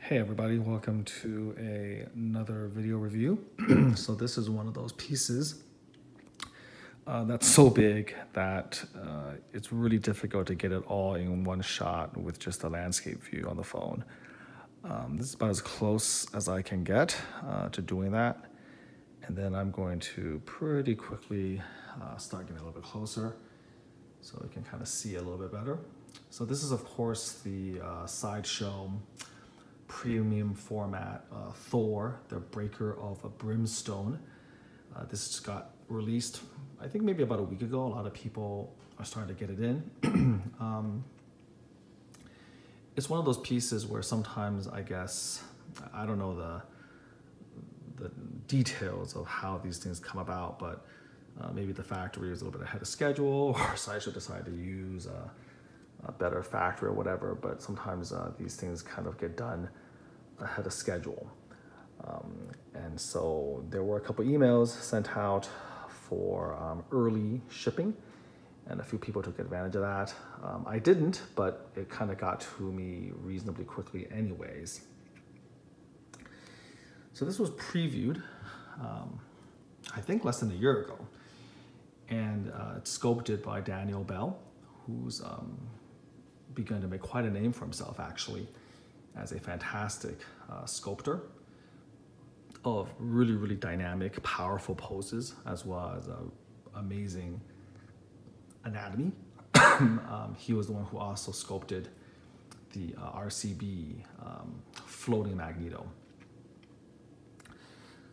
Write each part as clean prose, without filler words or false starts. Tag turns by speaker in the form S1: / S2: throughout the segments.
S1: Hey everybody, welcome to another video review. So this is one of those pieces that's so big that it's really difficult to get it all in one shot with just a landscape view on the phone. This is about as close as I can get to doing that. And then I'm going to pretty quickly start getting a little bit closer so we can kind of see a little bit better. So this is of course the Sideshow premium format Thor, the breaker of a Brimstone. This just got released, I think maybe about a week ago. A lot of people are starting to get it in. It's one of those pieces where sometimes, I guess, I don't know the details of how these things come about, but maybe the factory is a little bit ahead of schedule, or Sideshow decided to use a better factory or whatever, but sometimes these things kind of get done ahead of schedule. And so there were a couple emails sent out for early shipping, and a few people took advantage of that. I didn't, but it kind of got to me reasonably quickly anyways. So this was previewed, I think less than a year ago, and it's sculpted by Daniel Bell, who's begun to make quite a name for himself actually as a fantastic sculptor of really, really dynamic, powerful poses, as well as amazing anatomy. He was the one who also sculpted the RCB floating Magneto.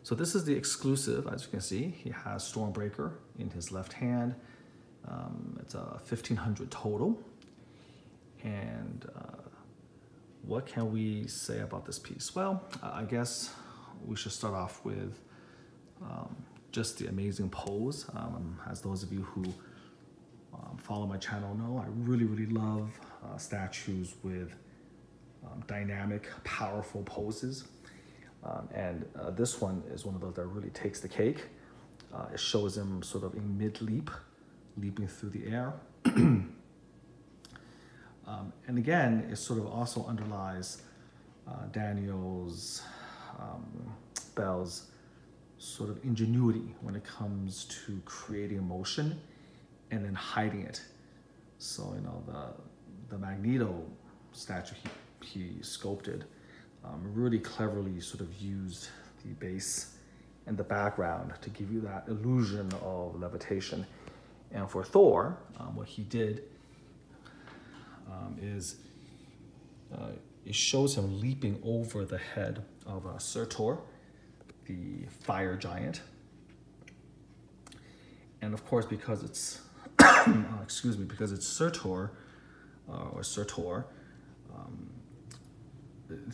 S1: So this is the exclusive, as you can see. He has Stormbreaker in his left hand. It's a 1500 total. And what can we say about this piece? Well, I guess we should start off with just the amazing pose. As those of you who follow my channel know, I really, really love statues with dynamic, powerful poses. And this one is one of those that really takes the cake. It shows him sort of in mid-leap, leaping through the air. And again, it sort of also underlies Daniel's Bell's sort of ingenuity when it comes to creating motion and then hiding it. So, you know, the Magneto statue he sculpted really cleverly sort of used the base and the background to give you that illusion of levitation. And for Thor, what he did it shows him leaping over the head of Surtur, the fire giant. And of course, because it's because it's Surtur,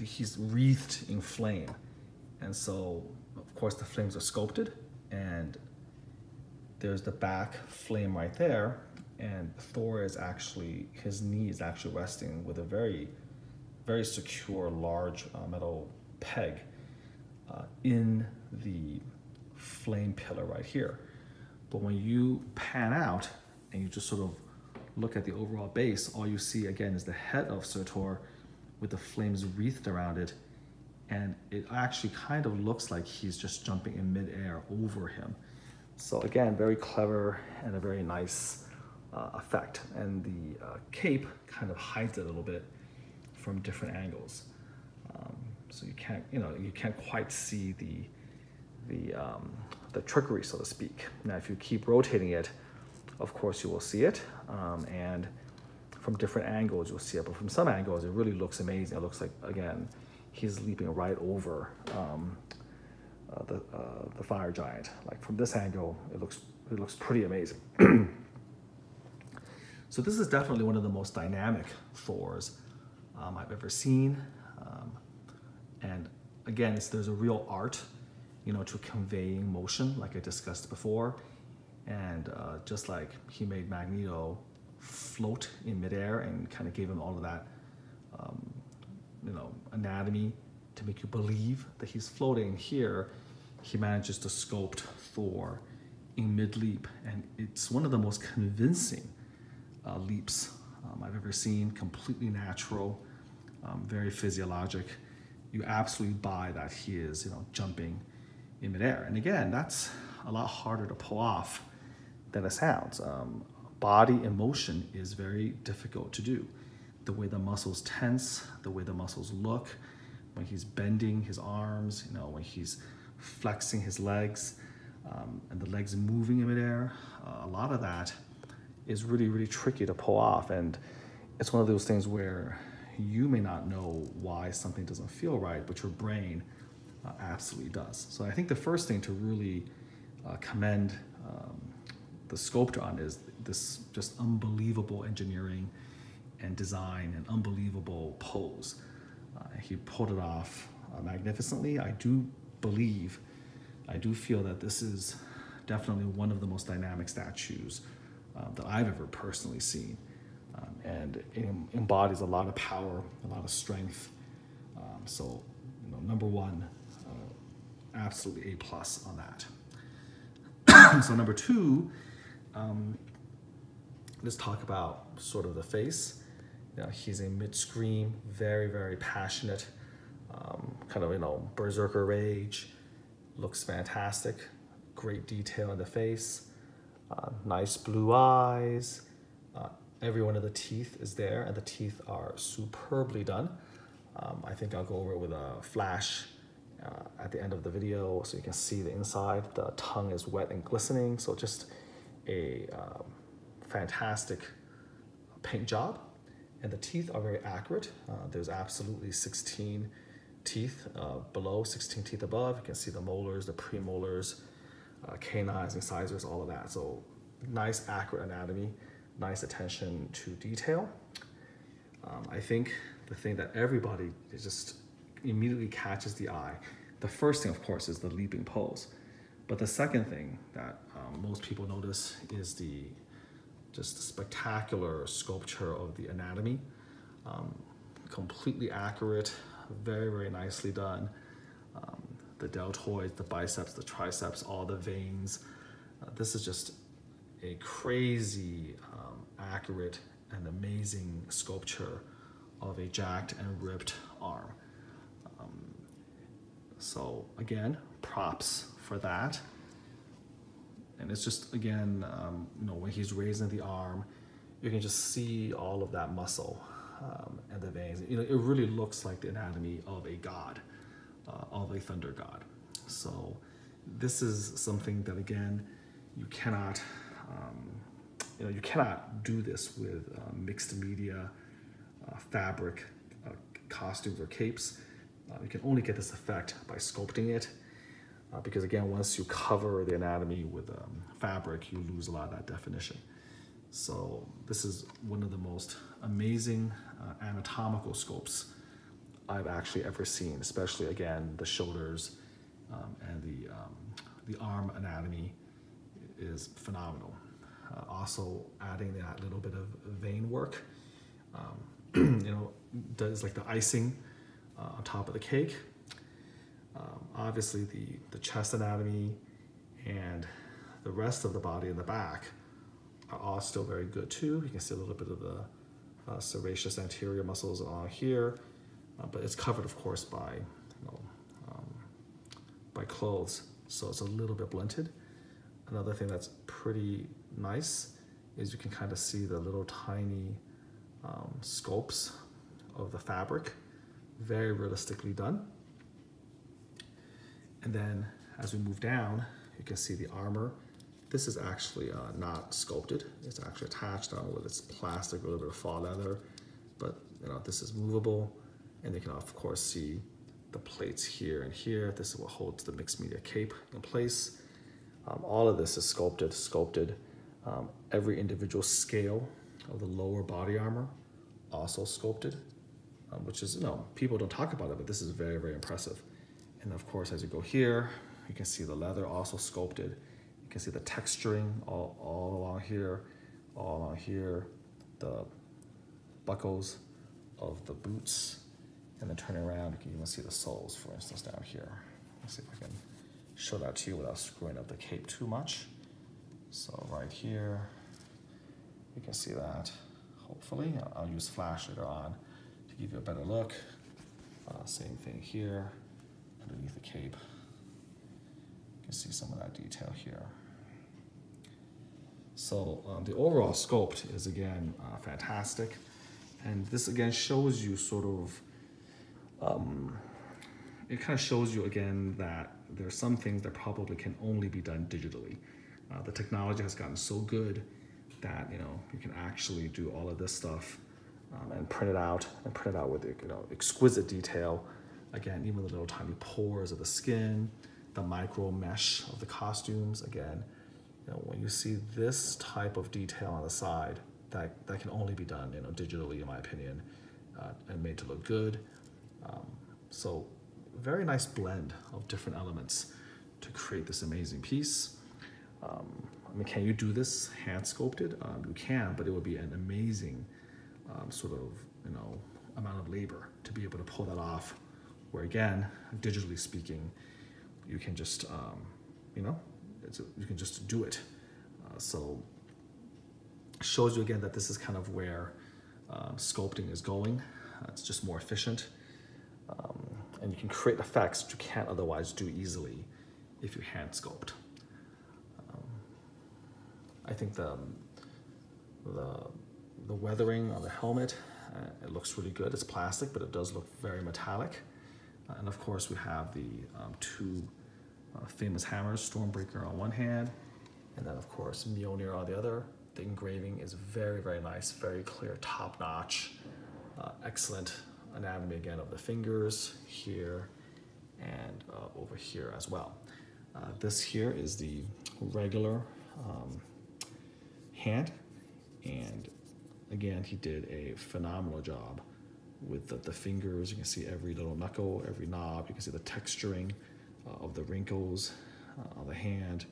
S1: he's wreathed in flame. And so, of course, the flames are sculpted, and there's the back flame right there. And Thor is actually, his knee is actually resting with a very, very secure, large metal peg in the flame pillar right here. But when you pan out and you just sort of look at the overall base, all you see again is the head of Surtur with the flames wreathed around it. And it actually kind of looks like he's just jumping in midair over him. So again, very clever and a very nice effect, and the cape kind of hides it a little bit from different angles, so you can't quite see the trickery, so to speak. Now, if you keep rotating it, of course you will see it, and from different angles you'll see it. But from some angles, it really looks amazing. It looks like, again, he's leaping right over the fire giant. Like from this angle, it looks pretty amazing. So this is definitely one of the most dynamic Thors I've ever seen. And again, there's a real art, you know, to conveying motion, like I discussed before. And just like he made Magneto float in midair and kind of gave him all of that, you know, anatomy to make you believe that he's floating. Here, he manages to sculpt Thor in mid-leap, and it's one of the most convincing leaps I've ever seen. Completely natural, very physiologic. you absolutely buy that he is, jumping in midair. And again, that's a lot harder to pull off than it sounds. Body in motion is very difficult to do. The way the muscles tense, the way the muscles look, when he's bending his arms, when he's flexing his legs, and the legs moving in midair, a lot of that is really, really tricky to pull off. And it's one of those things where you may not know why something doesn't feel right, but your brain absolutely does. So I think the first thing to really commend the sculptor on is this just unbelievable engineering and design and unbelievable pose. He pulled it off magnificently. I do feel that this is definitely one of the most dynamic statues that I've ever personally seen. And it embodies a lot of power, a lot of strength. So, number one, absolutely A+ on that. So number two, let's talk about sort of the face. He's a mid-scream, very, very passionate, kind of, berserker rage. Looks fantastic. Great detail in the face. Nice blue eyes. Every one of the teeth is there, and the teeth are superbly done. I think I'll go over it with a flash at the end of the video so you can see the inside. The tongue is wet and glistening, so just a fantastic paint job. And the teeth are very accurate. There's absolutely 16 teeth below, 16 teeth above. You can see the molars, the premolars, canines, incisors, all of that. So nice, accurate anatomy, nice attention to detail. I think the thing that everybody just immediately catches the eye, the first thing, of course, is the leaping pose. But the second thing that most people notice is just the spectacular sculpture of the anatomy. Completely accurate, very, very nicely done. The deltoids, the biceps, the triceps, all the veins. This is just a crazy, accurate, and amazing sculpture of a jacked and ripped arm. So again, props for that. And it's just, again, when he's raising the arm, you can just see all of that muscle and the veins. It really looks like the anatomy of a god, of a thunder god. So this is something that, again, you cannot, you cannot do this with mixed media, fabric, costumes, or capes. You can only get this effect by sculpting it. Because again, once you cover the anatomy with fabric, you lose a lot of that definition. So this is one of the most amazing anatomical sculpts I've actually ever seen, especially, again, the shoulders and the arm anatomy is phenomenal. Also adding that little bit of vein work, does like the icing on top of the cake. Obviously the chest anatomy and the rest of the body in the back are all still very good too. You can see a little bit of the serraceous anterior muscles along here, but it's covered, of course, by clothes, so it's a little bit blunted. Another thing that's pretty nice is you can kind of see the little tiny sculpts of the fabric, very realistically done. And then as we move down, you can see the armor. This is actually not sculpted. It's actually attached on with its plastic, a little bit of faux leather, but this is movable. And you can, of course, see the plates here and here. This is what holds the mixed media cape in place. All of this is sculpted. Every individual scale of the lower body armor also sculpted, which is, people don't talk about it, but this is very, very impressive. And of course, as you go here, you can see the leather also sculpted. You can see the texturing all along here, the buckles of the boots, and then turning around, you can even see the soles, for instance, down here. Let's see if I can show that to you without screwing up the cape too much. So right here, you can see that, hopefully. I'll use flash later on to give you a better look. Same thing here, underneath the cape. You can see some of that detail here. So the overall sculpt is again fantastic. And this again shows you sort of, it kind of shows you again that there are some things that probably can only be done digitally. The technology has gotten so good that you can actually do all of this stuff and print it out with exquisite detail. Again, even the little tiny pores of the skin, the micro mesh of the costumes. Again, when you see this type of detail on the side, that can only be done digitally, in my opinion, and made to look good. So very nice blend of different elements to create this amazing piece. I mean, can you do this hand sculpted? You can, but it would be an amazing sort of amount of labor to be able to pull that off. Where again, digitally speaking, you can just you can just do it. So shows you again that this is kind of where sculpting is going. It's just more efficient, and you can create effects that you can't otherwise do easily if you hand sculpt. I think the weathering on the helmet, it looks really good. It's plastic, but it does look very metallic. And of course, we have the two famous hammers, Stormbreaker on one hand, and then of course Mjolnir on the other. The engraving is very, very nice, very clear, top-notch, excellent anatomy again of the fingers here and over here as well. This here is the regular hand, and again, he did a phenomenal job with the fingers. You can see every little knuckle, every knob. You can see the texturing of the wrinkles on the hand.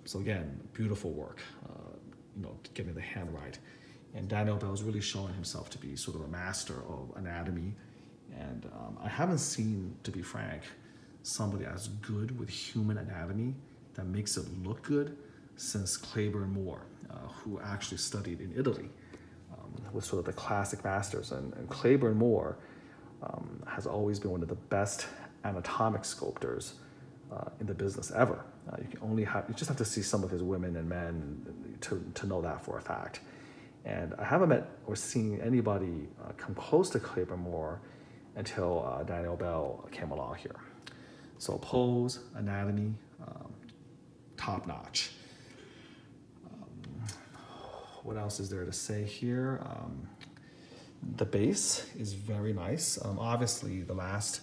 S1: So again, beautiful work, getting the hand right. And Daniel Bell's really showing himself to be sort of a master of anatomy. And I haven't seen, to be frank, somebody as good with human anatomy that makes it look good since Claiborne Moore, who actually studied in Italy with sort of the classic masters. And Claiborne Moore has always been one of the best anatomic sculptors in the business ever. You just have to see some of his women and men to know that for a fact. And I haven't met or seen anybody come close to Claiborne Moore until Daniel Bell came along here. So pose, anatomy, top notch. What else is there to say here? The base is very nice. Obviously, the last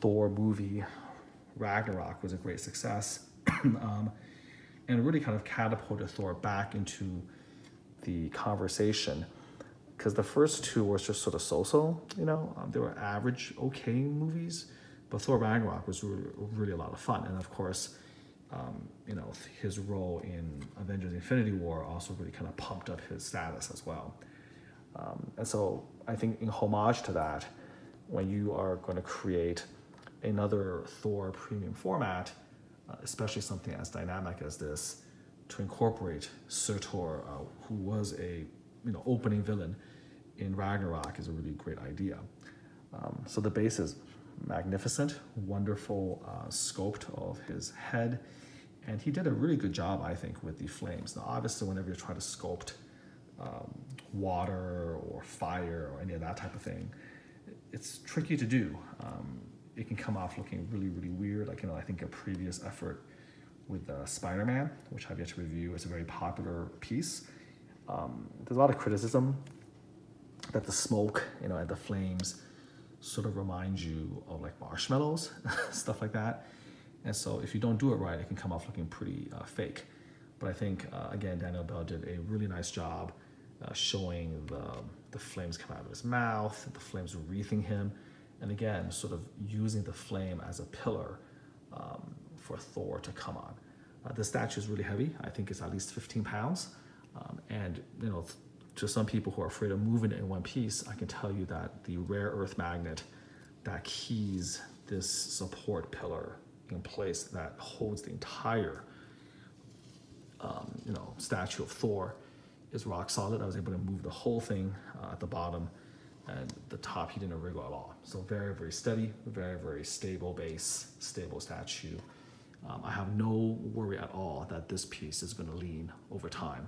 S1: Thor movie, Ragnarok, was a great success, and really kind of catapulted Thor back into the conversation, because the first two were just sort of so-so. They were average, okay movies, but Thor Ragnarok was really a lot of fun. And of course, his role in Avengers Infinity War also really kind of pumped up his status as well. And so I think in homage to that, when you are going to create another Thor premium format, especially something as dynamic as this, to incorporate Surtur, who was a opening villain in Ragnarok, is a really great idea. So the base is magnificent, wonderful sculpt of his head, and he did a really good job, I think, with the flames. Now, obviously, whenever you're trying to sculpt water or fire or any of that type of thing, it's tricky to do. It can come off looking really, really weird. Like, I think a previous effort with Spider-Man, which I've yet to review, is a very popular piece. There's a lot of criticism that the smoke, and the flames sort of remind you of like marshmallows, stuff like that. And so if you don't do it right, it can come off looking pretty fake. But I think, again, Daniel Bell did a really nice job showing the flames come out of his mouth, the flames wreathing him, and again, sort of using the flame as a pillar for Thor to come on. The statue is really heavy. I think it's at least 15 pounds. And, to some people who are afraid of moving it in one piece, I can tell you that the rare earth magnet that keys this support pillar in place, that holds the entire, statue of Thor, is rock solid. I was able to move the whole thing at the bottom and the top he didn't wriggle at all. So very, very steady, very, very stable base, stable statue. I have no worry at all that this piece is going to lean over time,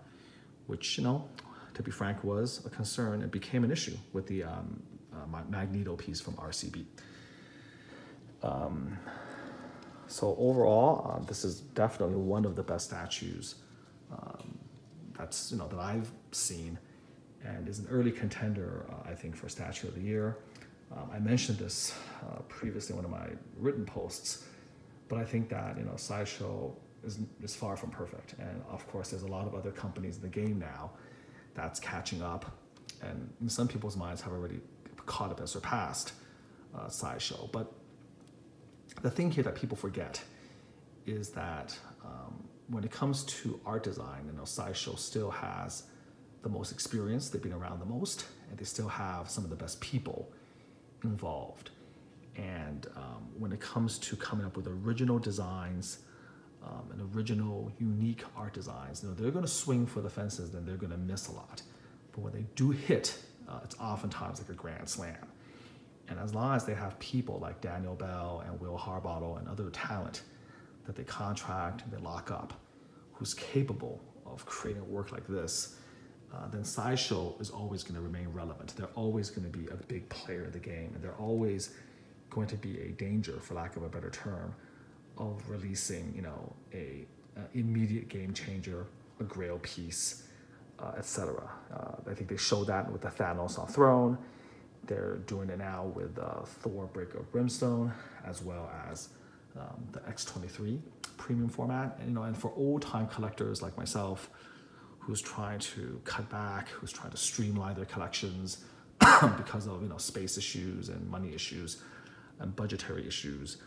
S1: which, you know, to be frank, was a concern and became an issue with the Magneto piece from RCB. So overall, this is definitely one of the best statues that I've seen, and is an early contender, I think, for Statue of the Year. I mentioned this previously in one of my written posts, but I think that Sideshow is far from perfect, and of course there's a lot of other companies in the game now that's catching up, and in some people's minds have already caught up and surpassed Sideshow. But the thing here that people forget is that when it comes to art design, Sideshow still has the most experience. They've been around the most, and they still have some of the best people involved. And when it comes to coming up with original designs and original, unique art designs, they're going to swing for the fences, then they're going to miss a lot. But when they do hit, it's oftentimes like a grand slam. And as long as they have people like Daniel Bell and Will Harbottle and other talent that they contract and they lock up, who's capable of creating work like this, then Sideshow is always going to remain relevant. They're always going to be a big player in the game, and they're always going to be a danger, for lack of a better term, of releasing, a immediate game changer, a grail piece, etc. I think they showed that with the Thanos on Throne. They're doing it now with Thor Breaker of Brimstone, as well as the X23 premium format. And for old-time collectors like myself, who's trying to cut back, who's trying to streamline their collections because of space issues and money issues and budgetary issues,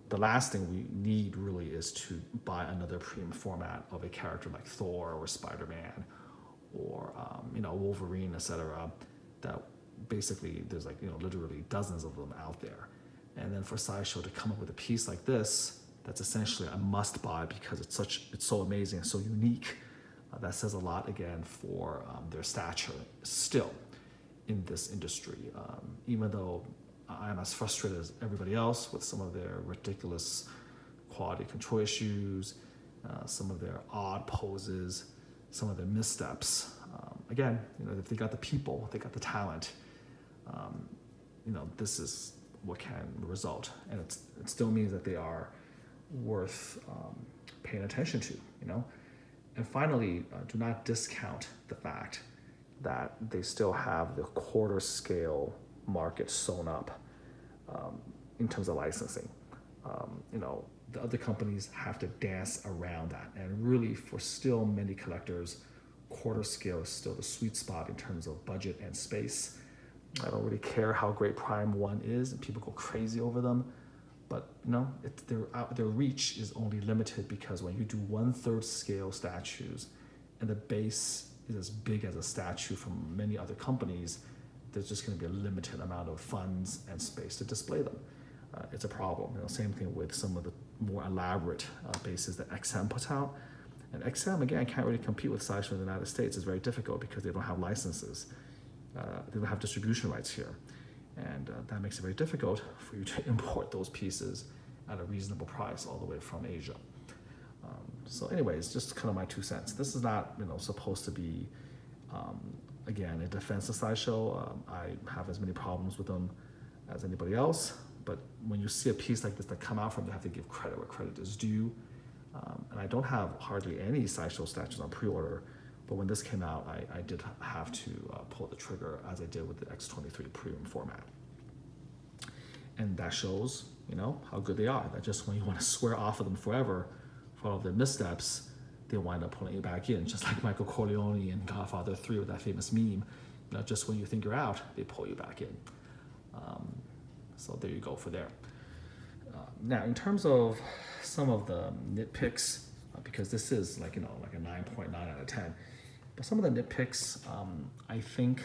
S1: the last thing we need really is to buy another premium format of a character like Thor or Spider-Man or Wolverine, etc. That basically there's literally dozens of them out there. And then for Sideshow to come up with a piece like this, that's essentially a must-buy because it's so amazing and so unique. That says a lot again for their stature still in this industry. Even though I'm as frustrated as everybody else with some of their ridiculous quality control issues, some of their odd poses, some of their missteps. Again, if they got the people, they got the talent, this is what can result. And it still means that they are worth paying attention to, And finally, do not discount the fact that they still have the quarter scale market sewn up in terms of licensing. The other companies have to dance around that. And really, for still many collectors, quarter scale is still the sweet spot in terms of budget and space. I don't really care how great Prime 1 is, and people go crazy over them. But their reach is only limited because when you do 1/3 scale statues and the base is as big as a statue from many other companies, there's just going to be a limited amount of funds and space to display them. It's a problem. Same thing with some of the more elaborate bases that XM puts out. And XM, again, can't really compete with Sideshow in the United States. It's very difficult because they don't have licenses. They don't have distribution rights here. And that makes it very difficult for you to import those pieces at a reasonable price all the way from Asia. So anyways, just kind of my 2 cents. This is not supposed to be, again, a defense of Sideshow. I have as many problems with them as anybody else. But when you see a piece like this that come out from, you have to give credit where credit is due. And I don't have hardly any Sideshow statues on pre-order. But when this came out, I did have to pull the trigger, as I did with the X23 premium format. And that shows, how good they are. That just when you want to swear off of them forever for all of their missteps, they wind up pulling you back in, just like Michael Corleone in Godfather 3 with that famous meme. Just when you think you're out, they pull you back in. So there you go for there. Now, in terms of some of the nitpicks, because this is like a 9.9 out of 10. But some of the nitpicks, I think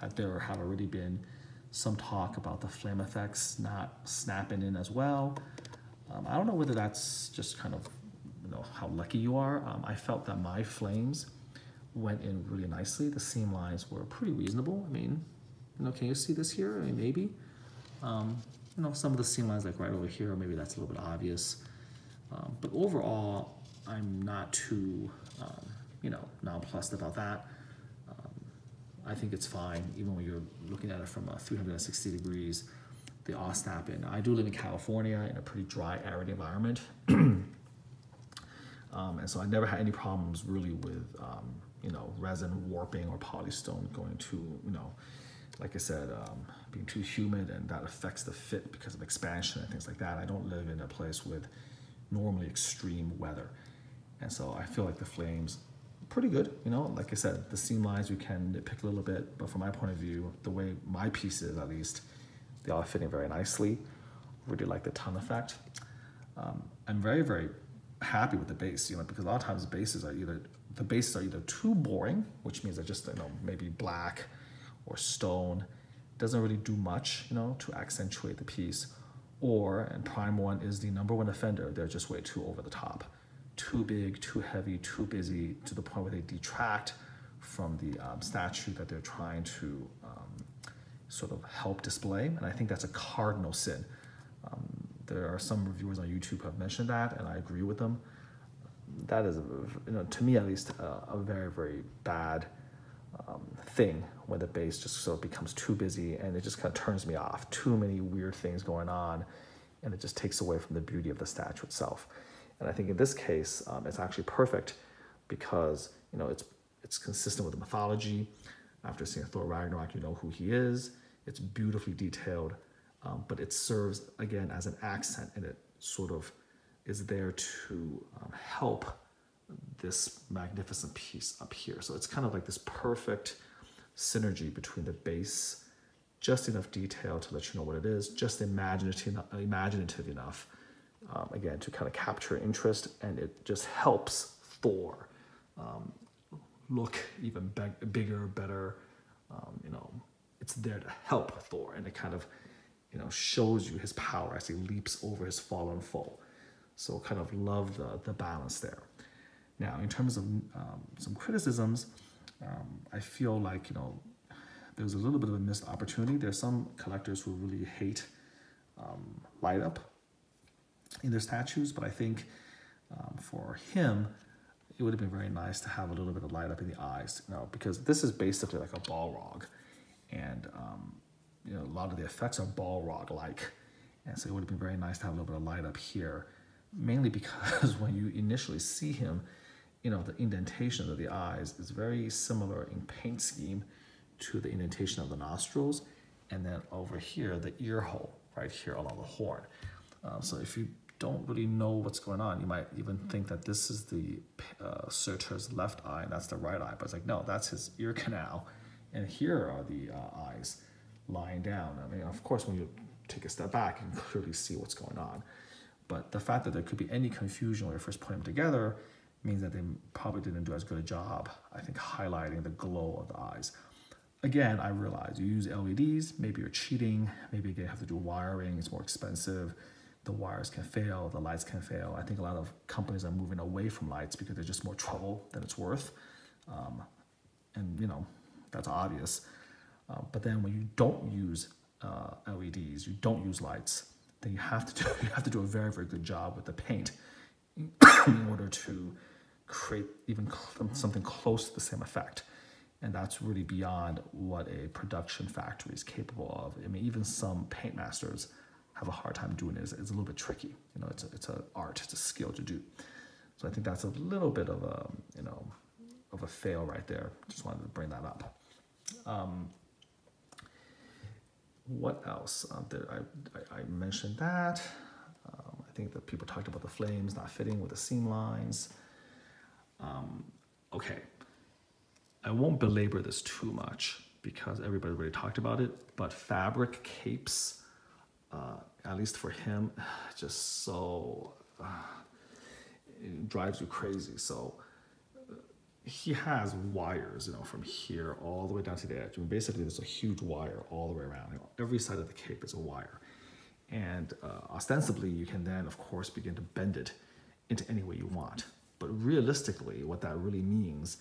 S1: that there have already been some talk about the flame effects not snapping in as well. I don't know whether that's just kind of how lucky you are. I felt that my flames went in really nicely. The seam lines were pretty reasonable. I mean, can you see this here? I mean, maybe. Some of the seam lines like right over here, maybe that's a little bit obvious. But overall, I'm not too, nonplussed about that. I think it's fine, even when you're looking at it from 360 degrees, the OSTAP. And I do live in California in a pretty dry, arid environment. And so I never had any problems really with, resin warping or polystone going to, like I said, being too humid, and that affects the fit because of expansion and things like that. I don't live in a place with normally extreme weather. And so I feel like the flames pretty good. Like I said, the seam lines you can nitpick a little bit, but from my point of view, the way my piece is, at least, they all fitting very nicely. Really like the ton effect. I'm very, very happy with the base, because a lot of times the bases are either too boring, which means they're just maybe black or stone, doesn't really do much to accentuate the piece, and Prime 1 is the #1 offender. They're just way too over the top, too big, too heavy, too busy, to the point where they detract from the statue that they're trying to sort of help display. And I think that's a cardinal sin. There are some reviewers on YouTube who have mentioned that, and I agree with them. That is, to me at least, a very, very bad thing when the base just sort of becomes too busy, and it just kind of turns me off. Too many weird things going on, and it just takes away from the beauty of the statue itself. And I think in this case, it's actually perfect because it's consistent with the mythology. After seeing Thor Ragnarok, you know who he is. It's beautifully detailed, but it serves again as an accent, and it sort of is there to help this magnificent piece up here. So it's kind of like this perfect synergy between the base, just enough detail to let you know what it is, just imaginative enough, again, to kind of capture interest, and it just helps Thor look even bigger, better. It's there to help Thor, and it kind of, shows you his power as he leaps over his fallen foe. So kind of love the balance there. Now, in terms of some criticisms, I feel like, there's a little bit of a missed opportunity. There's some collectors who really hate light up in their statues, but I think for him, it would have been very nice to have a little bit of light up in the eyes, because this is basically like a Balrog, and a lot of the effects are Balrog-like, and so it would have been very nice to have a little bit of light up here, mainly because when you initially see him, the indentation of the eyes is very similar in paint scheme to the indentation of the nostrils, and then over here, the ear hole right here along the horn. So if you don't really know what's going on, you might even think that this is the Surtur's left eye and that's the right eye, but it's like, no, that's his ear canal, and here are the eyes lying down. I mean, of course, when you take a step back, you can clearly see what's going on, but the fact that there could be any confusion when you first put them together means that they probably didn't do as good a job, I think, highlighting the glow of the eyes. Again, I realize you use LEDs, maybe you're cheating, maybe you have to do wiring, it's more expensive, the wires can fail, the lights can fail. I think a lot of companies are moving away from lights because they're just more trouble than it's worth. And that's obvious. But then when you don't use LEDs, you don't use lights, then you have to do a very, very good job with the paint in order to create even something close to the same effect. And that's really beyond what a production factory is capable of. I mean, even some paint masters have a hard time doing it. It's a little bit tricky. It's an art, it's a skill to do. So I think that's a little bit of a fail right there. Just wanted to bring that up. What else? I mentioned that. I think that people talked about the flames not fitting with the seam lines. Okay. I won't belabor this too much because everybody already talked about it, but fabric capes, at least for him, just so, it drives you crazy. So he has wires, from here all the way down to the edge. I mean, basically there's a huge wire all the way around. Every side of the cape is a wire. And ostensibly you can then, of course, begin to bend it into any way you want. But realistically, what that really means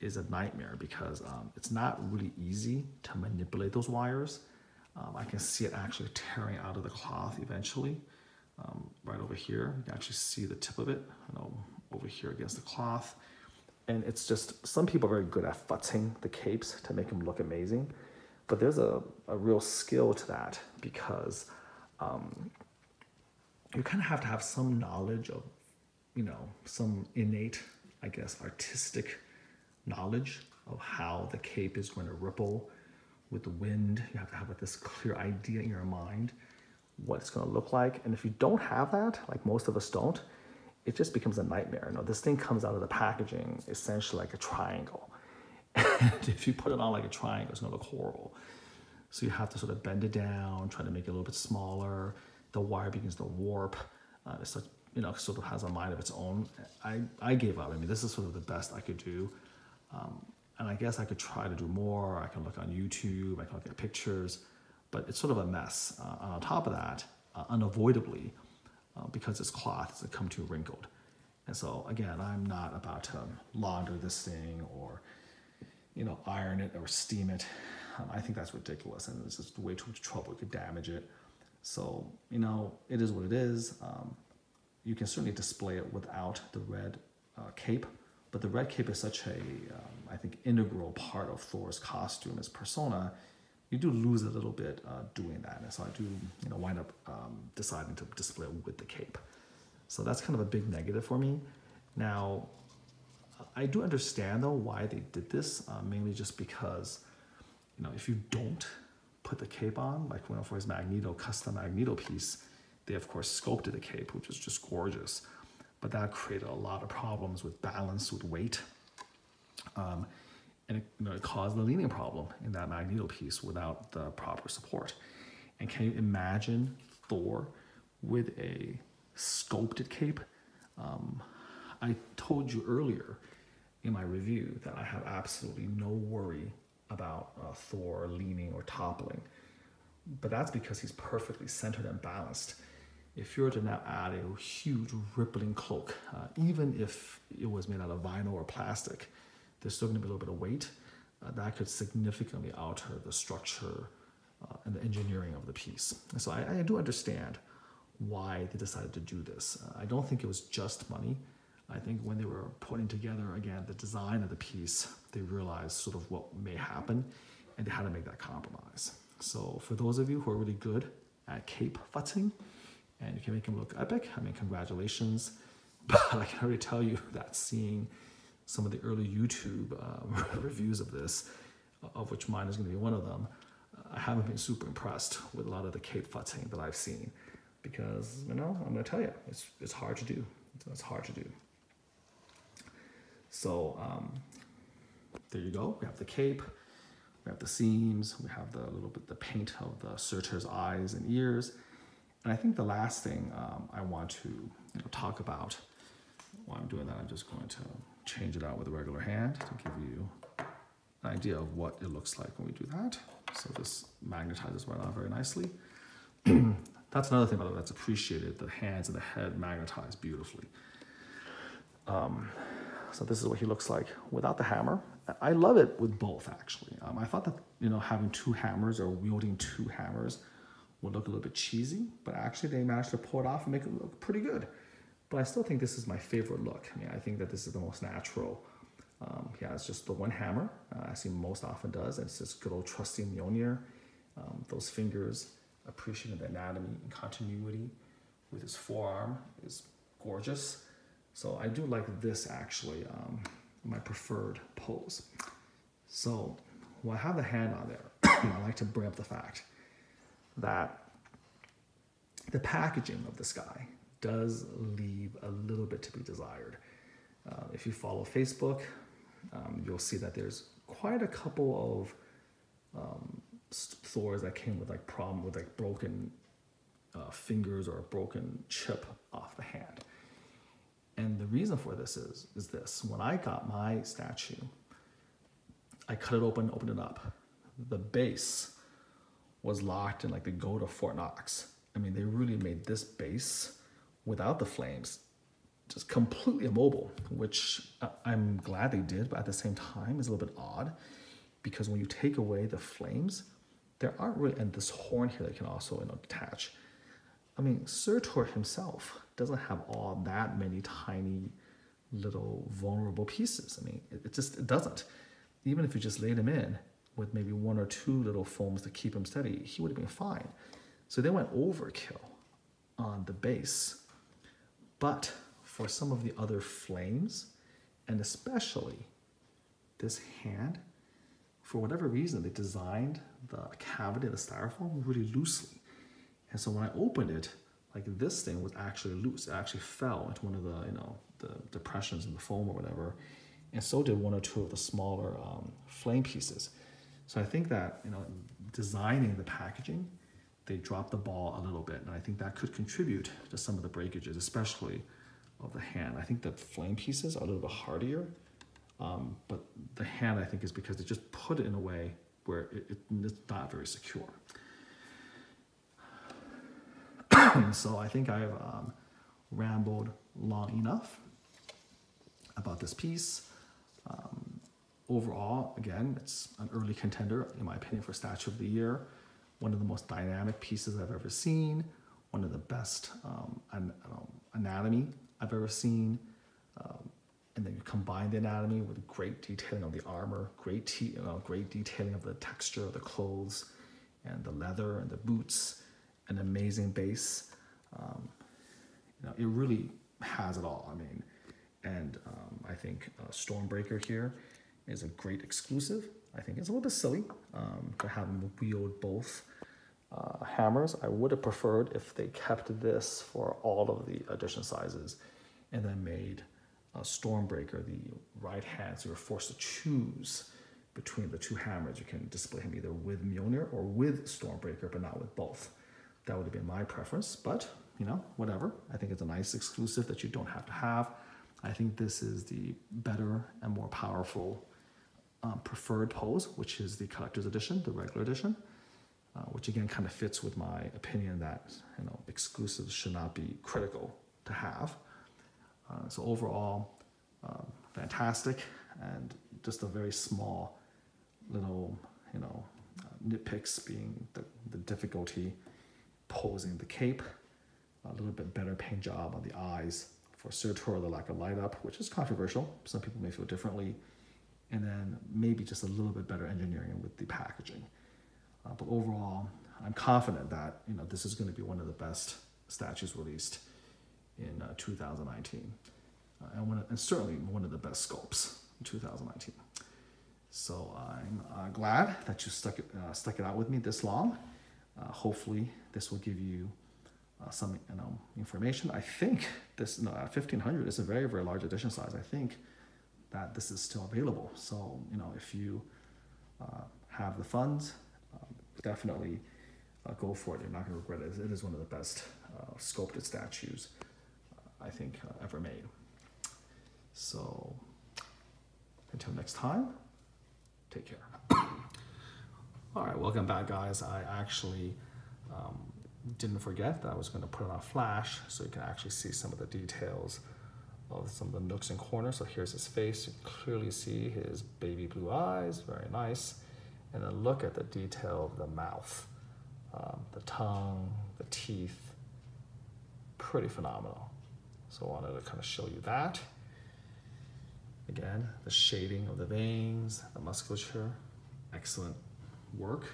S1: is a nightmare because it's not really easy to manipulate those wires. I can see it actually tearing out of the cloth eventually. Right over here, you can actually see the tip of it, over here against the cloth. And it's just, some people are very good at futzing the capes to make them look amazing, but there's a real skill to that because you kind of have to have some knowledge of, some innate, I guess, artistic knowledge of how the cape is going to ripple with the wind. You have to have this clear idea in your mind what it's going to look like. And if you don't have that, like most of us don't, it just becomes a nightmare. This thing comes out of the packaging essentially like a triangle. And if you put it on like a triangle, it's going to look horrible. So you have to sort of bend it down, try to make it a little bit smaller. The wire begins to warp. It's such, sort of has a mind of its own. I gave up. I mean, this is sort of the best I could do. And I guess I could try to do more. I can look on YouTube, I can look at pictures, but it's sort of a mess. On top of that, unavoidably, because it's cloth, it's become too wrinkled. And so again, I'm not about to launder this thing or, iron it or steam it. I think that's ridiculous, and it's just way too much trouble. It could damage it. So, it is what it is. You can certainly display it without the red cape, but the red cape is such a, I think, integral part of Thor's costume, his persona. You do lose a little bit doing that, and so I do, wind up deciding to display it with the cape. So that's kind of a big negative for me. Now, I do understand though why they did this, mainly just because, if you don't put the cape on, like for his custom Magneto piece, they of course sculpted the cape, which is just gorgeous, but that created a lot of problems with balance, with weight. And it caused the leaning problem in that Magneto piece without the proper support. And can you imagine Thor with a sculpted cape? I told you earlier in my review that I have absolutely no worry about Thor leaning or toppling, but that's because he's perfectly centered and balanced. If you were to now add a huge rippling cloak, even if it was made out of vinyl or plastic, there's still going to be a little bit of weight. That could significantly alter the structure and the engineering of the piece. And so I do understand why they decided to do this. I don't think it was just money. I think when they were putting together, again, the design of the piece, they realized sort of what may happen, and they had to make that compromise. So for those of you who are really good at cape futzing, and you can make them look epic, I mean, congratulations. But I can already tell you that seeing some of the early YouTube reviews of this, of which mine is going to be one of them, I haven't been super impressed with a lot of the cape futzing that I've seen, because, I'm going to tell you, it's hard to do. It's hard to do. So there you go. We have the cape, we have the seams, we have the paint of the Surtur's eyes and ears. And I think the last thing I want to talk about while I'm doing that, I'm just going to change it out with a regular hand to give you an idea of what it looks like when we do that. So this magnetizes right on very nicely. That's another thing, by the way, that's appreciated. The hands and the head magnetize beautifully. So this is what he looks like without the hammer. I love it with both, actually. I thought that, having two hammers or wielding two hammers would look a little bit cheesy, but actually they managed to pull it off and make it look pretty good. But I still think this is my favorite look. I mean, I think that this is the most natural. He has just the one hammer, as he most often does. It's just good old trusty Mjolnir. Those fingers, appreciating the anatomy and continuity with his forearm is gorgeous. So I do like this actually, my preferred pose. So while I have the hand on there, I like to bring up the fact that the packaging of this guy does leave a little bit to be desired. If you follow Facebook, you'll see that there's quite a couple of Thors that came with problem with broken fingers or a broken chip off the hand. And the reason for this is this. When I got my statue, I cut it open, opened it up. The base was locked in the gold of Fort Knox. I mean, they really made this base without the flames just completely immobile, which I'm glad they did, but at the same time is a little bit odd because when you take away the flames, there aren't really, and this horn here that can also detach. I mean, Surtur himself doesn't have all that many tiny little vulnerable pieces. I mean, it doesn't. Even if you just laid him in with maybe 1 or 2 little foams to keep him steady, he would have been fine. So they went overkill on the base. But for some of the other flames, and especially this hand, for whatever reason, they designed the cavity of the styrofoam really loosely. And so when I opened it, like this thing was actually loose. It actually fell into one of the, the depressions in the foam or whatever. And so did 1 or 2 of the smaller flame pieces. So I think that, designing the packaging, they dropped the ball a little bit. And I think that could contribute to some of the breakages, especially of the hand. I think the flame pieces are a little bit hardier, but the hand, I think, is because they just put it in a way where it's not very secure. So I think I've rambled long enough about this piece. Overall, again, it's an early contender, in my opinion, for Statue of the Year. One of the most dynamic pieces I've ever seen. One of the best anatomy I've ever seen. And then you combine the anatomy with great detailing of the armor, great detailing of the texture of the clothes and the leather and the boots, an amazing base. It really has it all. I mean, and I think Stormbreaker here is a great exclusive. I think it's a little bit silly to have him wield both hammers. I would have preferred if they kept this for all of the edition sizes and then made Stormbreaker the right hand, so you're forced to choose between the 2 hammers. You can display him either with Mjolnir or with Stormbreaker, but not with both. That would have been my preference, but whatever. I think it's a nice exclusive that you don't have to have. I think this is the better and more powerful preferred pose, which is the collector's edition, the regular edition, which again kind of fits with my opinion that exclusives should not be critical to have. So overall, fantastic, and just a very small little nitpicks being the difficulty posing the cape, a little bit better paint job on the eyes for Surtur, the lack of light up, which is controversial. Some people may feel differently. And then maybe just a little bit better engineering with the packaging. But overall, I'm confident that this is going to be one of the best statues released in 2019. And certainly one of the best sculpts in 2019. So I'm glad that you stuck it out with me this long. Hopefully this will give you some information. I think this at 1500 is a very, very large edition size. I think that this is still available. So if you have the funds, definitely go for it. You're not going to regret it. It is one of the best sculpted statues I think ever made. So until next time, take care. All right, welcome back, guys. I actually didn't forget that I was going to put it on flash so you can actually see some of the details of some of the nooks and corners. So here's his face. You can clearly see his baby blue eyes, very nice. And then look at the detail of the mouth, the tongue, the teeth, pretty phenomenal. So I wanted to kind of show you that. Again, the shading of the veins, the musculature, excellent work.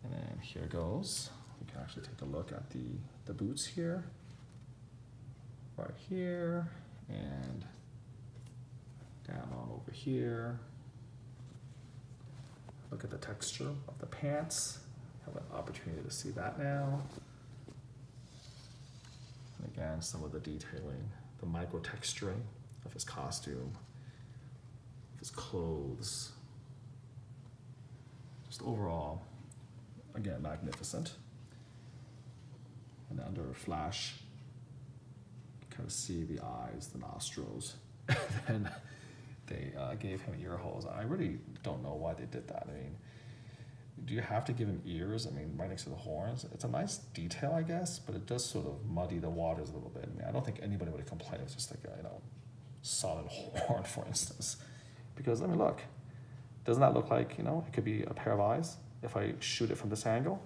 S1: And then here goes. You can actually take a look at the boots here, right here, and down on over here. Look at the texture of the pants. Have an opportunity to see that now. And again, some of the detailing, the micro texturing of his costume, of his clothes. Just overall, again, magnificent. And under flash, you can kind of see the eyes, the nostrils. And they gave him ear holes. I really don't know why they did that. I mean, do you have to give him ears? I mean, right next to the horns. It's a nice detail, I guess, but it does sort of muddy the waters a little bit. I mean, I don't think anybody would complain if it's just like a, solid horn, for instance. Because, I mean, look, doesn't that look like, it could be a pair of eyes if I shoot it from this angle?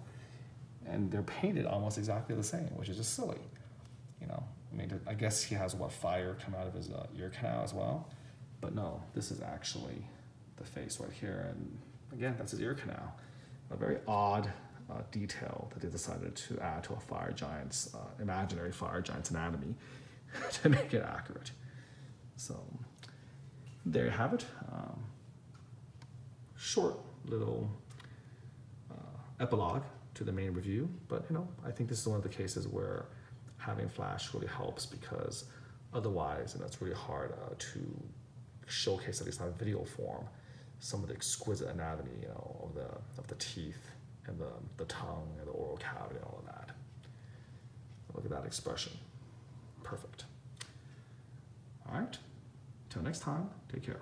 S1: And they're painted almost exactly the same, which is just silly, I mean, I guess he has, fire come out of his ear canal as well. But no, this is actually the face right here. And again, that's his ear canal. A very odd detail that they decided to add to a fire giant's, imaginary fire giant's anatomy to make it accurate. So there you have it. Short little epilogue to the main review, but I think this is one of the cases where having Flash really helps, because otherwise, it's really hard to showcase, at least on video form, some of the exquisite anatomy, of the teeth and the tongue and the oral cavity and all of that. Look at that expression. Perfect. All right. Till next time, take care.